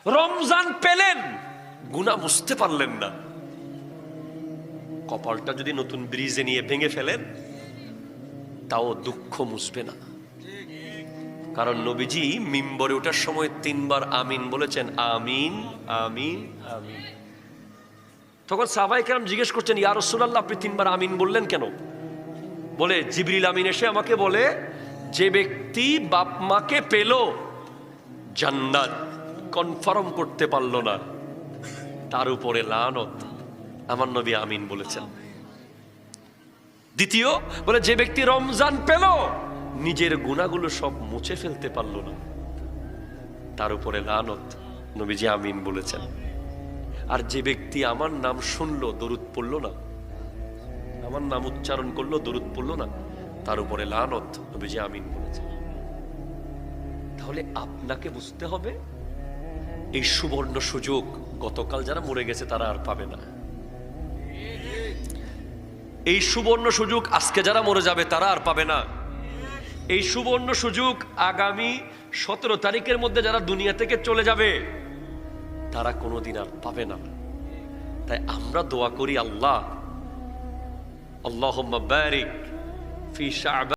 রমজান পেলেন, গুনাহ মুছতে পারলেন না। কপালটা যদি নতুন ব্রিজে নিয়ে ভেঙে ফেলেন, তাও দুঃখ মুছবে না। কারণ নবীজি মিম্বরে ওঠার সময় 3 বার আমিন বলেছেন, আমিন আমিন আমিন। তখন সাহাবায়ে কেরাম জিজ্ঞেস করছেন, ইয়া রাসূলুল্লাহ, আপনি 3 বার আমিন বললেন কেন? বলে, জিবরিল আমিন এসে আমাকে বলে, যে ব্যক্তি বাপ মাকে পেল, জান্নাত কনফার্ম করতে পারলো না, তার উপরে লানত। আমার নবী আমিন বলেছেন। দ্বিতীয় বলে, যে ব্যক্তি রমজান পেল, নিজের গুনাহগুলো সব মুছে ফেলতে পারলো না, তার উপরে লানত। নবীজি আমিন বলেছেন। আর যে ব্যক্তি আমার নাম শুনলো, দরুদ পড়লো না, আমার নাম উচ্চারণ করলো, দরুদ পড়লো না, তার উপরে লানত। নবীজি আমিন বলেছেন। তাহলে আপনাকে বুঝতে হবে, এই সুবর্ণ সুযোগ গতকাল যারা মরে গেছে তারা আর পাবে না। এই সুবর্ণ সুযোগ আজকে যারা মরে যাবে তারা আর পাবে না। এই সুবর্ণ সুযোগ আগামী 17 তারিখের মধ্যে যারা দুনিয়া থেকে চলে যাবে তারা কোনোদিন আর পাবে না। তাই আমরা দোয়া করি, আল্লাহ, আল্লাহুম্মা বারিক ফি শাবান।